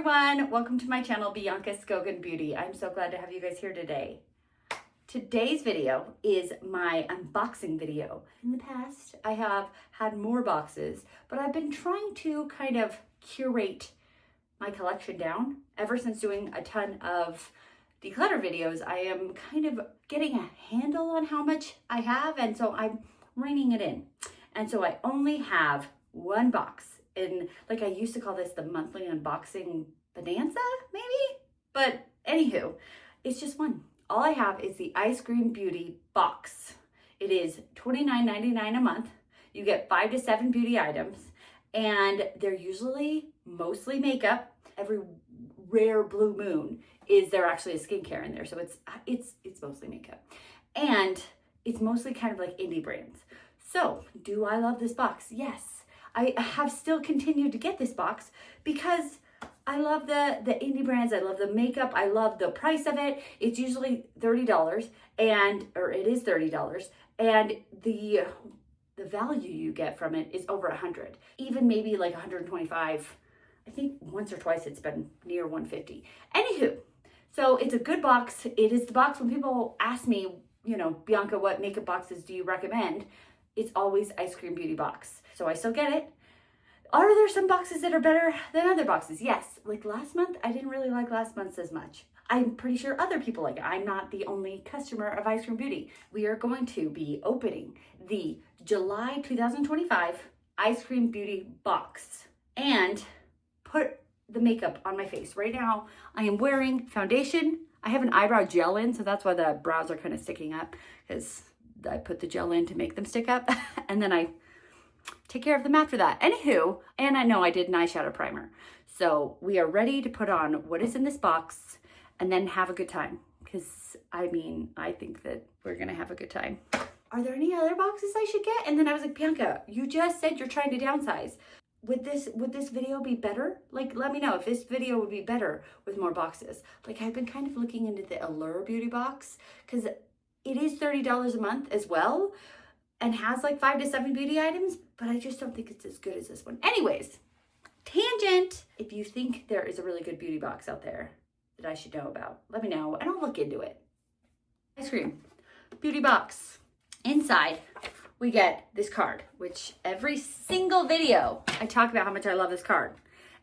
everyone, welcome to my channel, Bianca Skogan Beauty. I'm so glad to have you guys here today. Today's video is my unboxing video. In the past, I have had more boxes, but I've been trying to kind of curate my collection down. Ever since doing a ton of declutter videos, I am kind of getting a handle on how much I have, and so I'm reining it in. And so I only have one box. And like I used to call this the monthly unboxing bonanza, maybe? But anywho, it's just one. All I have is the Ice Cream Beauty box. It is $29.99 a month. You get 5 to 7 beauty items, and they're usually mostly makeup. Every rare blue moon is there actually a skincare in there, so it's mostly makeup. And it's mostly kind of like indie brands. So, do I love this box? Yes. I have still continued to get this box because I love the indie brands. I love the makeup. I love the price of it. It's usually $30 or it is $30, and the value you get from it is over $100, even maybe like $125. I think once or twice it's been near $150. Anywho, so it's a good box. It is the box when people ask me, you know, Bianca, what makeup boxes do you recommend? It's always Ice Cream Beauty box. So I still get it. Are there some boxes that are better than other boxes? Yes. Like last month, I didn't really like last month's as much. I'm pretty sure other people like it. I'm not the only customer of Ice Cream Beauty. We are going to be opening the July 2025 Ice Cream Beauty box and put the makeup on my face. Right now, I am wearing foundation. I have an eyebrow gel in, so that's why the brows are kind of sticking up, because I put the gel in to make them stick up, and then I take care of them after that. Anywho, and I know I did an eyeshadow primer. So we are ready to put on what is in this box and then have a good time. Because I think that we're gonna have a good time. Are there any other boxes I should get? And then I was like, Bianca, you just said you're trying to downsize. Would this video be better? Like, let me know if this video would be better with more boxes. Like, I've been kind of looking into the Allure Beauty box because it is $30 a month as well and has like 5 to 7 beauty items, but I just don't think it's as good as this one. Anyways, tangent. If you think there is a really good beauty box out there that I should know about, let me know and I'll look into it. Ice Cream Beauty box. Inside, we get this card, which every single video I talk about how much I love this card.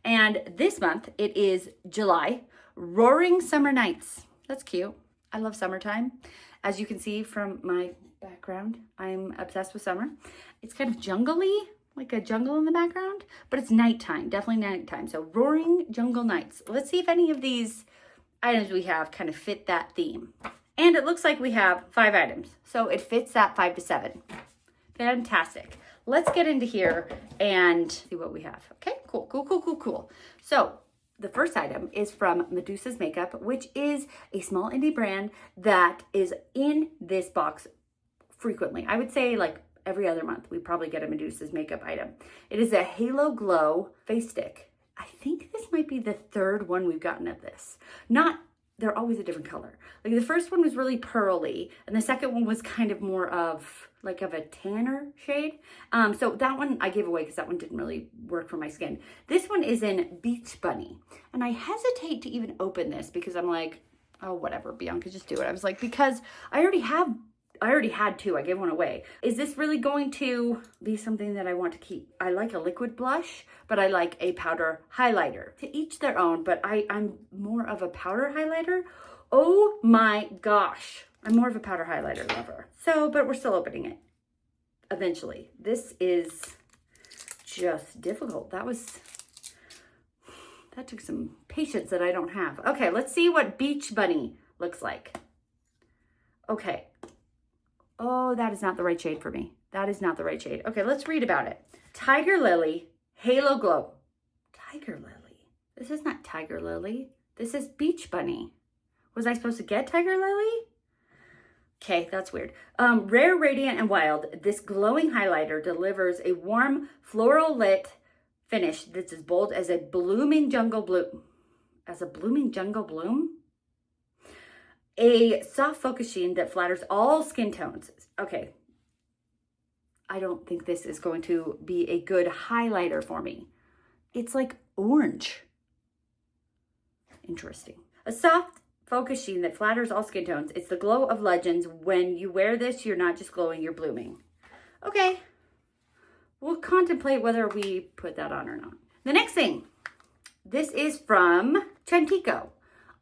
And this month it is July, Roaring Summer Nights. That's cute. I love summertime. As you can see from my background, I'm obsessed with summer. It's kind of jungly, like a jungle in the background, but it's nighttime, definitely nighttime. So Roaring Jungle Nights. Let's see if any of these items we have kind of fit that theme. And it looks like we have 5 items. So it fits that 5 to 7. Fantastic. Let's get into here and see what we have. Okay, cool. So the first item is from Medusa's Makeup, which is a small indie brand that is in this box frequently. I would say like every other month, we probably get a Medusa's Makeup item. It is a Halo Glow face stick. I think this might be the third one we've gotten of this. They're always a different color. Like the first one was really pearly, and the second one was kind of more of like a tanner shade. So that one I gave away because that one didn't really work for my skin. This one is in Beach Bunny, and I hesitate to even open this because I'm like, oh, whatever, Bianca, just do it. I was like, because I already had 2. I gave one away. Is this really going to be something that I want to keep? I like a liquid blush, but I like a powder highlighter. To each their own, but I'm more of a powder highlighter. Oh my gosh. I'm more of a powder highlighter lover. So, but we're still opening it eventually. This is just difficult. That took some patience that I don't have. Okay, let's see what Beach Bunny looks like. Okay. Oh, that is not the right shade for me. That is not the right shade. Okay, let's read about it. Tiger Lily, Halo Glow. Tiger Lily. This is not Tiger Lily. This is Beach Bunny. Was I supposed to get Tiger Lily? Okay, that's weird. Rare, Radiant, and Wild. This glowing highlighter delivers a warm, floral lit finish that's as bold as a blooming jungle bloom. As a blooming jungle bloom? A soft focus sheen that flatters all skin tones. Okay. I don't think this is going to be a good highlighter for me. It's like orange. Interesting. A soft focus sheen that flatters all skin tones. It's the glow of legends. When you wear this, you're not just glowing, you're blooming. Okay. We'll contemplate whether we put that on or not. The next thing. This is from Chantico.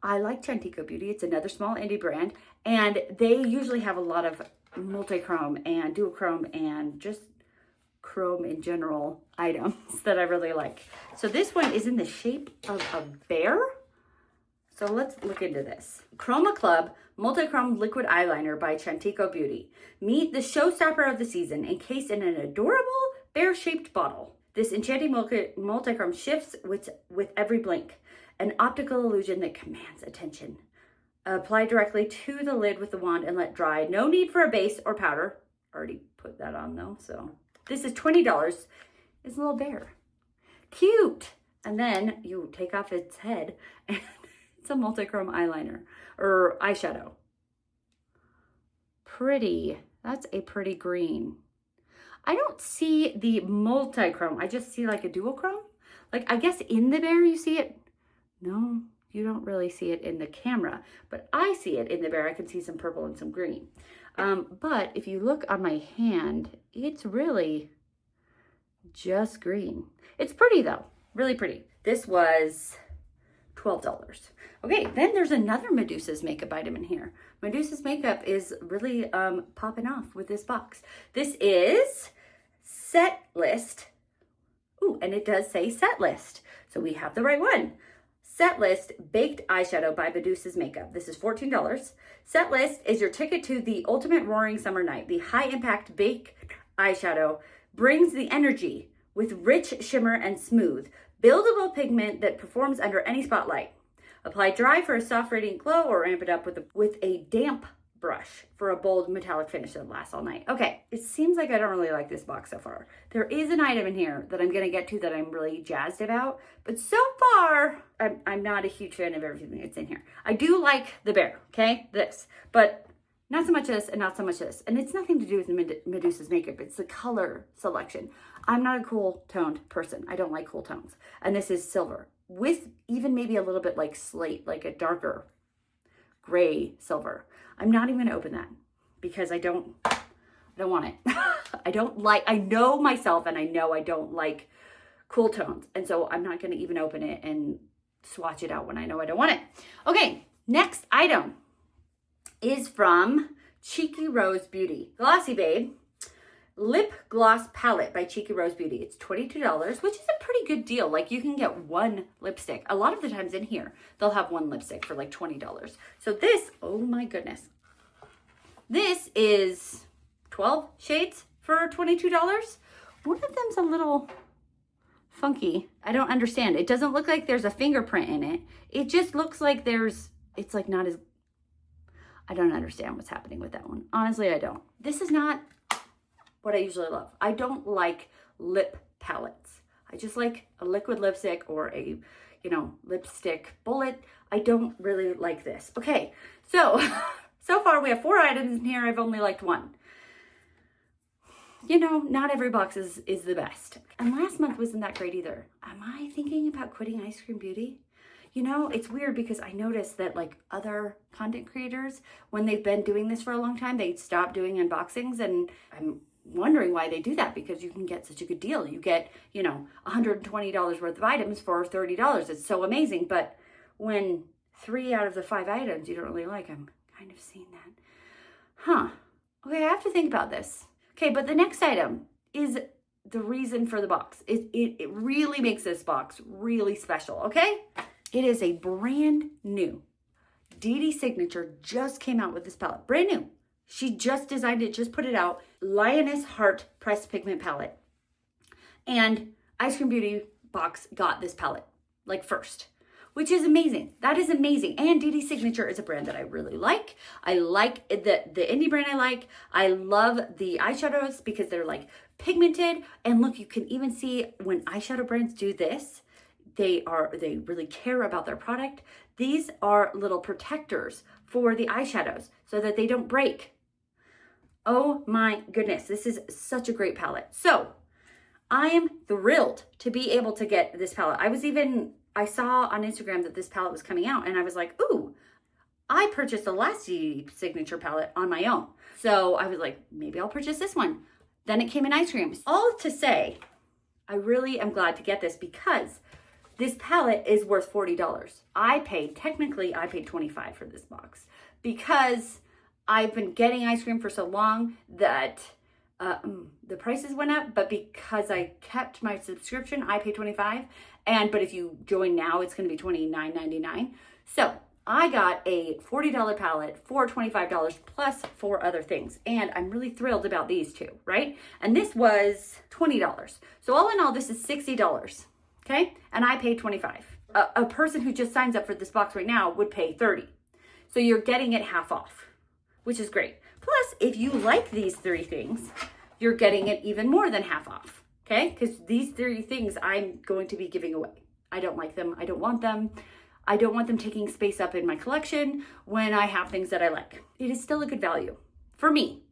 I like Chantico Beauty. It's another small indie brand. And they usually have a lot of multichrome and duochrome and just chrome in general items that I really like. So this one is in the shape of a bear. So let's look into this. Chroma-Cub Multichrome Liquid Eyeliner by Chantico Beauty. Meet the showstopper of the season, encased in an adorable bear-shaped bottle. This enchanting multichrome shifts with every blink, an optical illusion that commands attention. Apply directly to the lid with the wand and let dry. No need for a base or powder. Already put that on though, so. This is $20. It's a little bear. Cute! And then you take off its head and it's a multichrome eyeliner or eyeshadow. Pretty. That's a pretty green. I don't see the multichrome. I just see like a duochrome. Like I guess in the bear you see it. No, you don't really see it in the camera, but I see it in the bear. I can see some purple and some green. But if you look on my hand, it's really just green. It's pretty though, really pretty. This was $12. Okay, then there's another Medusa's makeup item in here. Medusa's makeup is really popping off with this box. This is Set List. Ooh, and it does say Set List. So we have the right one. Set List Baked Eyeshadow by Medusa's Makeup. This is $14. Set List is your ticket to the ultimate roaring summer night. The high-impact baked eyeshadow brings the energy with rich shimmer and smooth, buildable pigment that performs under any spotlight. Apply dry for a soft radiant glow or amp it up with a damp brush for a bold metallic finish that lasts all night. Okay, it seems like I don't really like this box so far. There is an item in here that I'm gonna get to that I'm really jazzed about, but so far, I'm not a huge fan of everything that's in here. I do like the bear, okay, this, but not so much this and not so much this. And it's nothing to do with Medusa's makeup, it's the color selection. I'm not a cool toned person. I don't like cool tones. And this is silver with even maybe a little bit like slate, like a darker gray silver. I'm not even gonna open that because I don't want it. I know myself and I know I don't like cool tones. And so I'm not gonna even open it and swatch it out when I know I don't want it. Okay, next item is from Cheeky Rose Beauty. Glossy Babe Lip Gloss Palette by Cheeky Rose Beauty. It's $22, which is a pretty good deal. Like you can get one lipstick. A lot of the times in here, they'll have one lipstick for like $20. So this, oh my goodness. This is 12 shades for $22. One of them's a little funky. I don't understand. It doesn't look like there's a fingerprint in it. It just looks like it's like not as, I don't understand what's happening with that one. Honestly, I don't. This is not what I usually love. I don't like lip palettes. I just like a liquid lipstick or a, lipstick bullet. I don't really like this. Okay, so far we have 4 items in here. I've only liked one. Not every box is the best. And last month wasn't that great either. Am I thinking about quitting Ice Cream Beauty? It's weird because I noticed that like other content creators, when they've been doing this for a long time, they stop doing unboxings, and I'm wondering why they do that, because you can get such a good deal. You get, $120 worth of items for $30. It's so amazing. But when 3 out of the 5 items you don't really like, I'm kind of seeing that. Huh. Okay, I have to think about this. Okay, but the next item is the reason for the box. It really makes this box really special, okay? It is a brand new Dee Signature just came out with this palette. Brand new. She just designed it, just put it out. Lioness Heart Pressed Pigment Palette. And Ice Cream Beauty box got this palette, like first, which is amazing. That is amazing. And Dee Signature is a brand that I really like. I like the indie brand I like. I love the eyeshadows because they're like pigmented. And look, you can even see when eyeshadow brands do this, they really care about their product. These are little protectors for the eyeshadows so that they don't break. Oh my goodness, this is such a great palette. So I am thrilled to be able to get this palette. I was even I saw on Instagram that this palette was coming out and I was like, ooh, I purchased a Lasty signature palette on my own. So I was like, maybe I'll purchase this one. Then it came in ice creams. All to say, I really am glad to get this because this palette is worth $40. Technically I paid $25 for this box because I've been getting ice cream for so long that the prices went up, but because I kept my subscription, I paid $25. But if you join now, it's going to be $29.99. So I got a $40 palette for $25 plus 4 other things. And I'm really thrilled about these two, right? And this was $20. So all in all, this is $60, okay? And I paid $25. A person who just signs up for this box right now would pay $30. So you're getting it half off, which is great. Plus, if you like these 3 things, you're getting it even more than half off, okay? Because these 3 things I'm going to be giving away. I don't like them. I don't want them. I don't want them taking space up in my collection when I have things that I like. It is still a good value for me.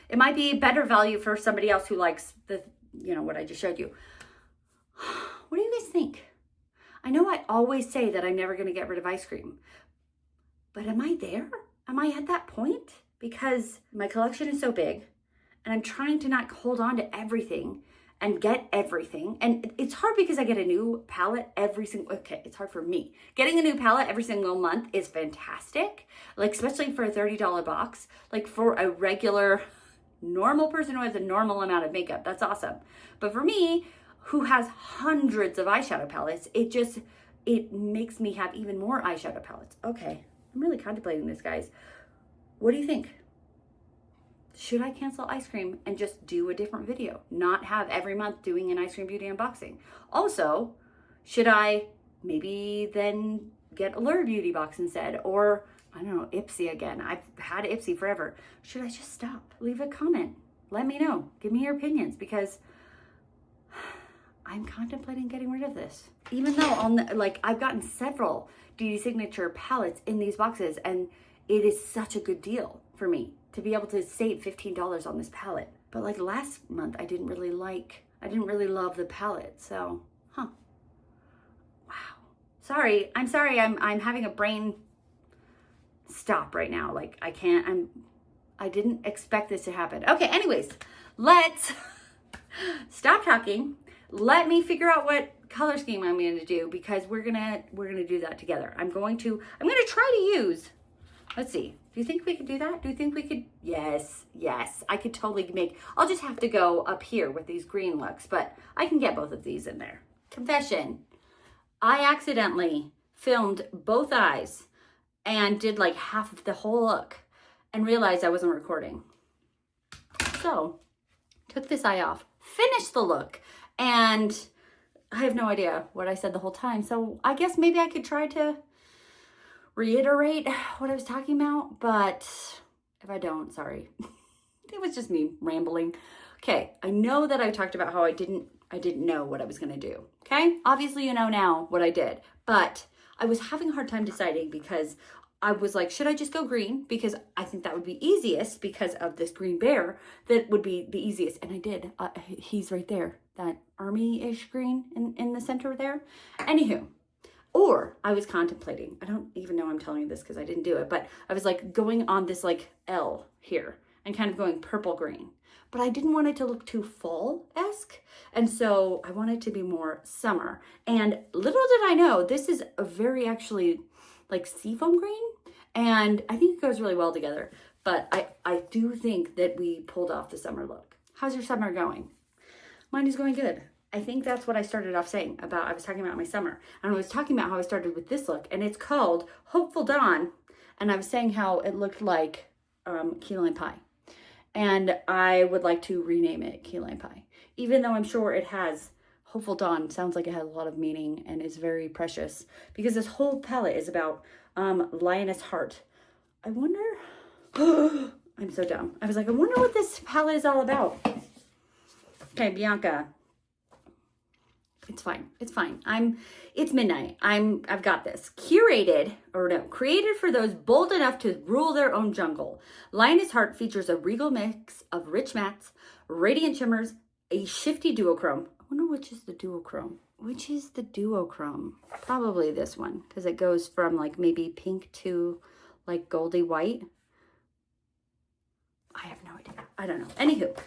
It might be a better value for somebody else who likes what I just showed you. What do you guys think? I know I always say that I'm never going to get rid of ice cream, but am I there? Am I at that point? Because my collection is so big and I'm trying to not hold on to everything and get everything. And it's hard because I get a new palette it's hard for me. Getting a new palette every single month is fantastic. Like, especially for a $30 box, like for a regular normal person who has a normal amount of makeup, that's awesome. But for me, who has hundreds of eyeshadow palettes, it makes me have even more eyeshadow palettes. Okay, I'm really contemplating this, guys. What do you think? Should I cancel ice cream and just do a different video? Not have every month doing an ice cream beauty unboxing. Also, should I maybe then get a Lure Beauty box instead? Or, I don't know, Ipsy again. I've had Ipsy forever. Should I just stop? Leave a comment. Let me know. Give me your opinions because I'm contemplating getting rid of this. Even though I've gotten several Beauty Signature palettes in these boxes and it is such a good deal for me to be able to save $15 on this palette. But like last month, I didn't really love the palette. So, wow. Sorry, I'm sorry. I'm having a brain stop right now. Like I didn't expect this to happen. Okay, anyways, let's stop talking. Let me figure out what color scheme I'm going to do because we're gonna do that together. I'm gonna try to use. Let's see. Do you think we could do that? Do you think we could? Yes. I could totally I'll just have to go up here with these green looks, but I can get both of these in there. Confession. I accidentally filmed both eyes and did like half of the whole look and realized I wasn't recording. So, took this eye off, finished the look, and I have no idea what I said the whole time. So, I guess maybe I could try to reiterate what I was talking about, but if I don't, sorry. It was just me rambling. Okay, I know that I talked about how I didn't know what I was gonna do, okay? Obviously you know now what I did, but I was having a hard time deciding because I was like, should I just go green? Because I think that would be easiest because of this green bear, that would be the easiest. And I did, he's right there, that army-ish green in the center there. Anywho, or I was contemplating, I don't even know I'm telling you this because I didn't do it, but I was like going on this like L here and kind of going purple green, but I didn't want it to look too fall-esque. And so I wanted it to be more summer. And little did I know, this is a very actually like seafoam green. And I think it goes really well together, but I do think that we pulled off the summer look. How's your summer going? Mine is going good. I think that's what I started off saying about, I was talking about my summer. And I was talking about how I started with this look, and it's called Hopeful Dawn. And I was saying how it looked like key lime pie. And I would like to rename it key lime pie. Even though I'm sure it has, Hopeful Dawn sounds like it has a lot of meaning and is very precious. Because this whole palette is about lioness heart. I wonder, I'm so dumb. I was like, I wonder what this palette is all about. Okay, Bianca. It's fine. It's fine. It's midnight. I've got this. Created for those bold enough to rule their own jungle. Lioness Heart features a regal mix of rich mattes, radiant shimmers, a shifty duochrome. I wonder which is the duochrome. which is the duochrome? Probably this one, because it goes from like maybe pink to like goldy white. I have no idea. I don't know. Anywho,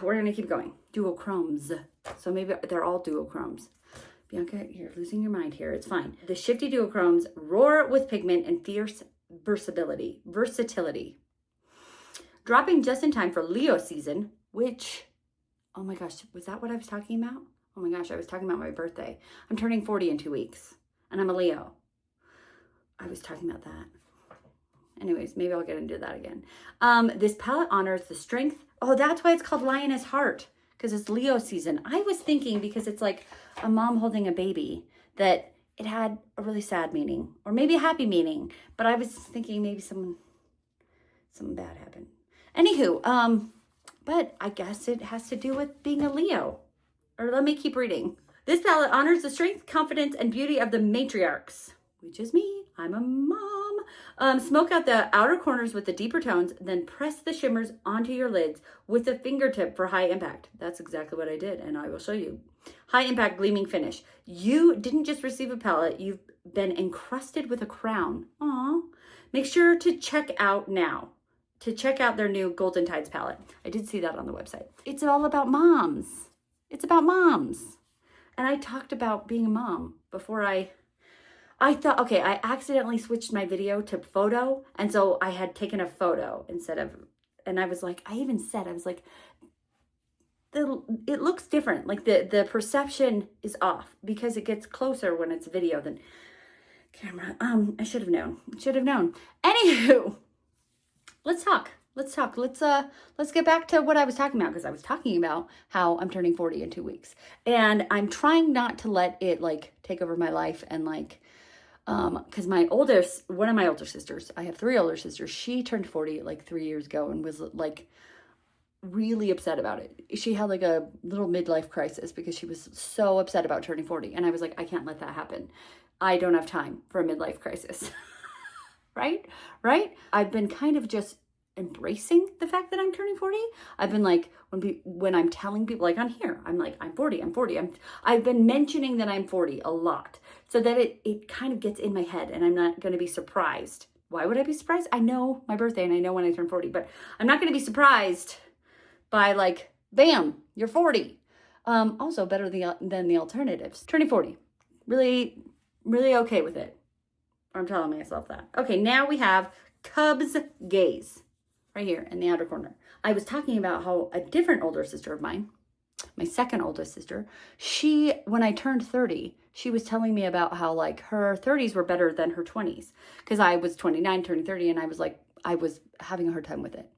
we're going to keep going. Duochromes. So maybe they're all duochromes. Bianca, you're losing your mind here. It's fine. The shifty duochromes roar with pigment and fierce versatility. Dropping just in time for Leo season, which, oh my gosh, was that what I was talking about? Oh my gosh, I was talking about my birthday. I'm turning 40 in 2 weeks, and I'm a Leo. I was talking about that. Anyways, maybe I'll get into that again. This palette honors the strength. Oh, that's why it's called Lioness Heart, because it's Leo season. I was thinking because it's like a mom holding a baby that it had a really sad meaning, or maybe a happy meaning. But I was thinking maybe something bad happened. Anywho, but I guess it has to do with being a Leo. Or let me keep reading. This palette honors the strength, confidence, and beauty of the matriarchs, which is me. I'm a mom. Smoke out the outer corners with the deeper tones, then press the shimmers onto your lids with the fingertip for high impact. That's exactly what I did, and I will show you. High impact gleaming finish. You didn't just receive a palette, you've been encrusted with a crown. Aww. Make sure to check out now. To check out their new Golden Tides palette. I did see that on the website. It's all about moms. It's about moms. And I talked about being a mom before I thought, okay, I accidentally switched my video to photo. And so I had taken a photo instead of, and I was like, I even said, I was like, it looks different. Like the perception is off because it gets closer when it's video than camera. I should have known. Anywho, let's talk. Let's get back to what I was talking about, because I was talking about how I'm turning 40 in 2 weeks. And I'm trying not to let it like take over my life and like, because one of my older sisters, I have 3 older sisters, she turned 40 like 3 years ago and was like really upset about it. She had like a little midlife crisis because she was so upset about turning 40. And I was like, I can't let that happen. I don't have time for a midlife crisis. Right? I've been kind of just embracing the fact that I'm turning 40. I've been like, when I'm telling people, like on here, I'm like, I'm 40. I've been mentioning that I'm 40 a lot so that it kind of gets in my head and I'm not going to be surprised. Why would I be surprised? I know my birthday and I know when I turn 40, but I'm not going to be surprised by like, bam, you're 40. Also better than the alternatives. Turning 40. Really, really okay with it. I'm telling myself that. Okay, now we have Cub's Gaze right here in the outer corner. I was talking about how a different older sister of mine, my second oldest sister, when I turned 30, she was telling me about how like her 30s were better than her 20s, because I was 29 turning 30 and I was having a hard time with it.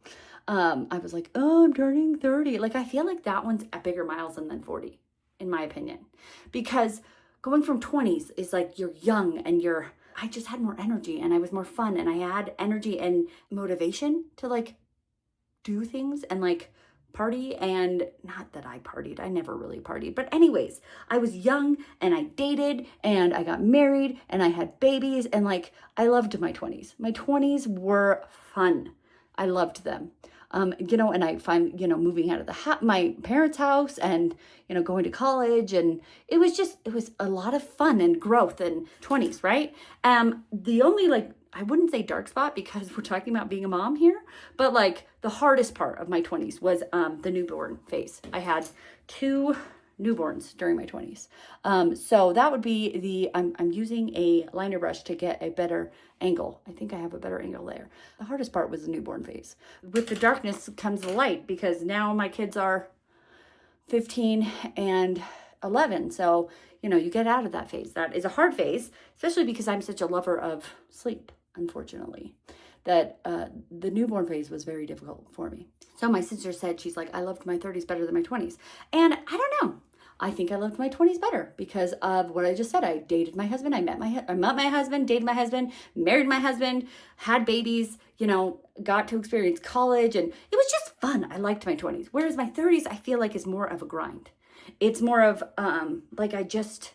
I was like, oh, I'm turning 30. Like, I feel like that one's a bigger milestone than 40, in my opinion, because going from 20s is like you're young and I just had more energy and I was more fun and I had energy and motivation to like do things and like party. And not that I partied, I never really partied, but anyways, I was young and I dated and I got married and I had babies and like I loved my 20s. My 20s were fun. I loved them. And I find, moving out of my parents' house and, going to college, and it was a lot of fun and growth in 20s, right? The only I wouldn't say dark spot because we're talking about being a mom here, but like the hardest part of my 20s was the newborn phase. I had 2 newborns during my 20s. So that would be I'm using a liner brush to get a better angle. I think I have a better angle there. The hardest part was the newborn phase. With the darkness comes the light, because now my kids are 15 and 11. So, you get out of that phase. That is a hard phase, especially because I'm such a lover of sleep, unfortunately, that the newborn phase was very difficult for me. So my sister said, she's like, I loved my 30s better than my 20s. And I don't know. I think I loved my 20s better because of what I just said. I dated my husband. I met my husband, dated my husband, married my husband, had babies, got to experience college, and it was just fun. I liked my 20s. Whereas my 30s, I feel like is more of a grind. It's more of I just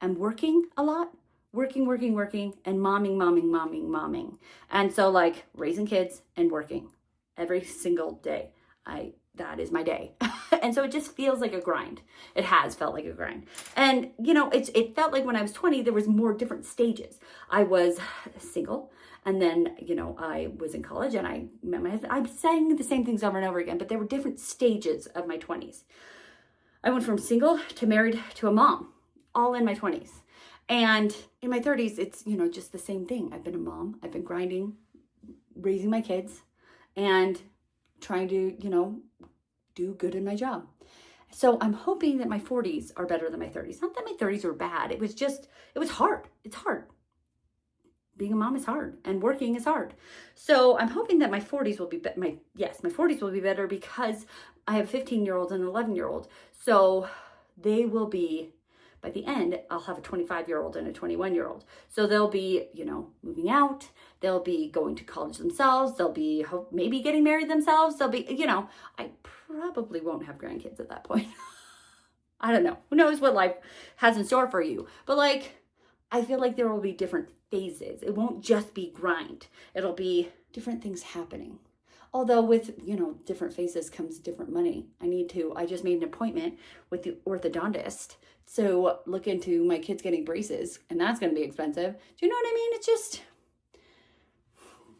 am working a lot. Working, and momming. And so like raising kids and working every single day. I that is my day. And so it just feels like a grind. It has felt like a grind. And, you know, it felt like when I was 20, there was more different stages. I was single, and then, you know, I was in college and I met my husband. I'm saying the same things over and over again, but there were different stages of my 20s. I went from single to married to a mom, all in my 20s. And in my 30s, it's, you know, just the same thing. I've been a mom. I've been grinding, raising my kids, and trying to, you know, do good in my job. So I'm hoping that my 40s are better than my 30s. Not that my 30s were bad. It was hard. It's hard. Being a mom is hard, and working is hard. So I'm hoping that my 40s will be my 40s will be better, because I have a 15-year-old and an 11-year-old. So they will be, by the end, I'll have a 25-year-old and a 21-year-old. So they'll be, you know, moving out. They'll be going to college themselves. They'll be maybe getting married themselves. They'll be, you know, I probably won't have grandkids at that point. I don't know. Who knows what life has in store for you? But like, I feel like there will be different phases. It won't just be grind. It'll be different things happening. Although with, you know, different phases comes different money. I just made an appointment with the orthodontist to look into my kids getting braces, and that's going to be expensive. Do you know what I mean? It's just,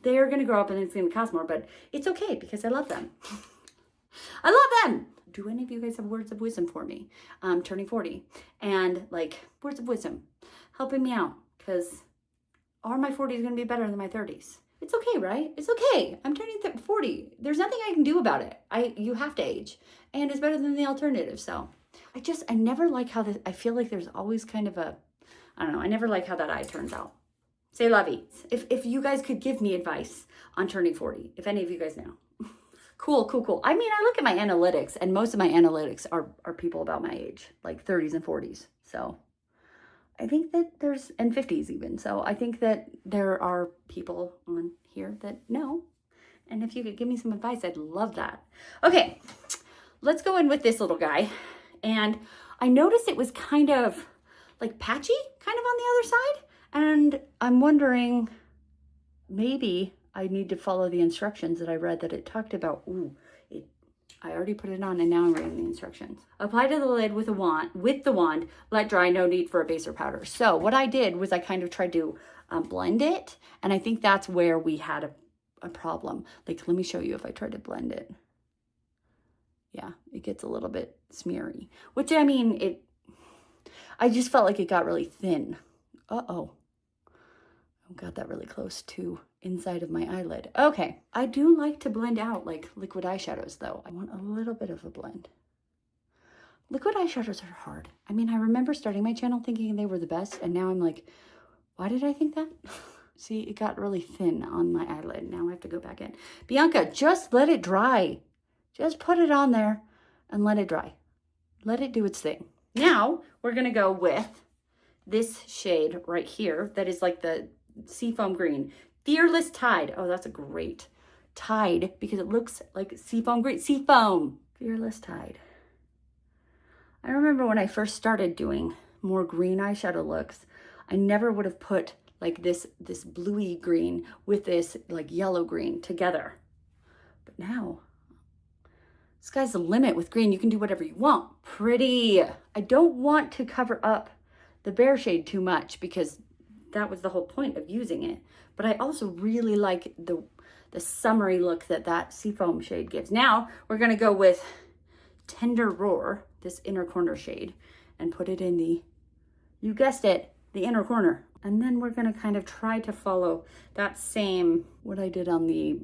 they're going to grow up and it's going to cost more, but it's okay because I love them. I love them. Do any of you guys have words of wisdom for me? I'm turning 40, and like, words of wisdom, helping me out, because are my 40s going to be better than my 30s? It's okay, right? It's okay. I'm turning 40. There's nothing I can do about it. You have to age, and it's better than the alternative. So I never like how I feel like there's always kind of I don't know. I never like how that eye turns out. Say lovey. If you guys could give me advice on turning 40, if any of you guys know. Cool. I mean, I look at my analytics, and most of my analytics are people about my age, like 30s and 40s. So I think that and 50s even. So I think that there are people on here that know. And if you could give me some advice, I'd love that. Okay, let's go in with this little guy. And I noticed it was kind of like patchy, kind of on the other side. And I'm wondering, maybe I need to follow the instructions that I read that it talked about. I already put it on, and now I'm reading the instructions. Apply to the lid with the wand, let dry, no need for a base or powder. So what I did was I kind of tried to blend it, and I think that's where we had a problem. Like, let me show you if I try to blend it. Yeah, it gets a little bit smeary, which, I mean, I just felt like it got really thin. Uh-oh. I got that really close to inside of my eyelid. Okay, I do like to blend out like liquid eyeshadows though. I want a little bit of a blend. Liquid eyeshadows are hard. I mean, I remember starting my channel thinking they were the best, and now I'm like, why did I think that? See, it got really thin on my eyelid. Now I have to go back in. Bianca, just let it dry. Just put it on there and let it dry. Let it do its thing. Now we're gonna go with this shade right here that is like the seafoam green. Fearless Tide. Oh, that's a great Tide, because it looks like seafoam green. Seafoam. Fearless Tide. I remember when I first started doing more green eyeshadow looks, I never would have put like this bluey green with this like yellow green together. But now, sky's the limit with green. You can do whatever you want. Pretty. I don't want to cover up the bare shade too much, because that was the whole point of using it. But I also really like the summery look that seafoam shade gives. Now we're gonna go with Tender Roar, this inner corner shade, and put it in you guessed it, the inner corner. And then we're gonna kind of try to follow that same, what I did on the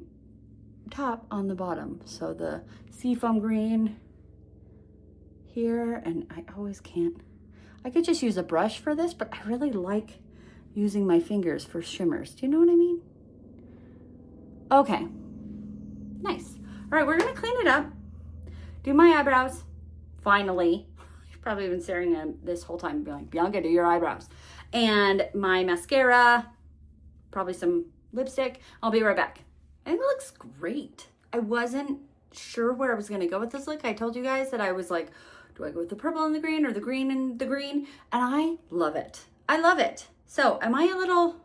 top on the bottom. So the seafoam green here, and I always can't. I could just use a brush for this, but I really like using my fingers for shimmers. Do you know what I mean? Okay, nice. All right, we're gonna clean it up, do my eyebrows, finally. You've probably been staring at this whole time and be like, Bianca, do your eyebrows. And my mascara, probably some lipstick. I'll be right back. I think it looks great. I wasn't sure where I was gonna go with this look. I told you guys that I was like, do I go with the purple and the green, or the green and the green? And I love it. I love it. So am I a little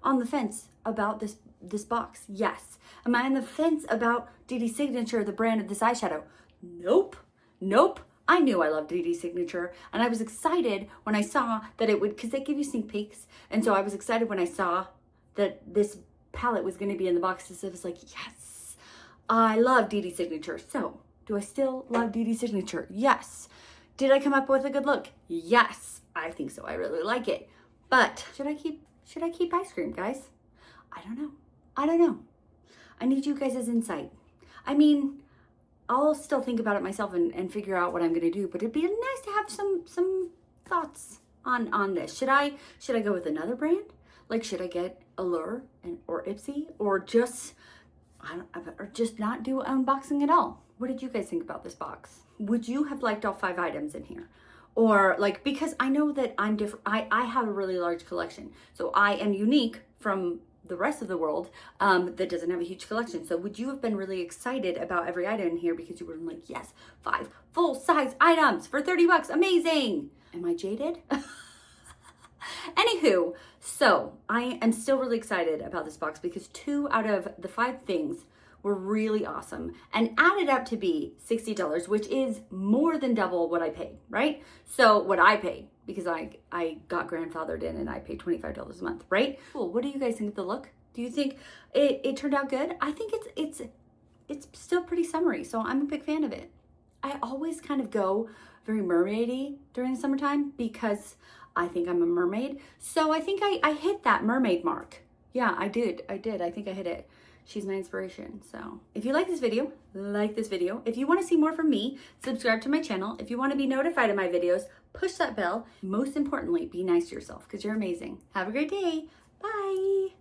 on the fence about this box? Yes. Am I on the fence about DD Signature, the brand of this eyeshadow? Nope. Nope. I knew I loved DD Signature, and I was excited when I saw that it would, because they give you sneak peeks, and so I was excited when I saw that this palette was going to be in the box. So it was like, yes, I love DD Signature. So do I still love DD Signature? Yes. Did I come up with a good look? Yes, I think so. I really like it. But should I keep ice cream, guys? I don't know. I don't know. I need you guys' insight. I mean, I'll still think about it myself and figure out what I'm gonna do, but it'd be nice to have some thoughts on this. Should I go with another brand? Like, should I get Allure or Ipsy, or just not do unboxing at all? What did you guys think about this box? Would you have liked all 5 items in here? Or like, because I know that I'm different, I have a really large collection. So I am unique from the rest of the world that doesn't have a huge collection. So would you have been really excited about every item in here because you were like, yes, 5 full-size items for 30 bucks, amazing. Am I jaded? Anywho, so I am still really excited about this box because 2 out of the 5 things were really awesome and added up to be $60, which is more than double what I paid, right? So what I paid, because I got grandfathered in and I paid $25 a month, right? Cool. What do you guys think of the look? Do you think it turned out good? I think it's still pretty summery, so I'm a big fan of it. I always kind of go very mermaidy during the summertime because I think I'm a mermaid. So I think I hit that mermaid mark. Yeah, I did. I think I hit it. She's my inspiration. So if you like this video, like this video. If you want to see more from me, subscribe to my channel. If you want to be notified of my videos, push that bell. Most importantly, be nice to yourself because you're amazing. Have a great day. Bye.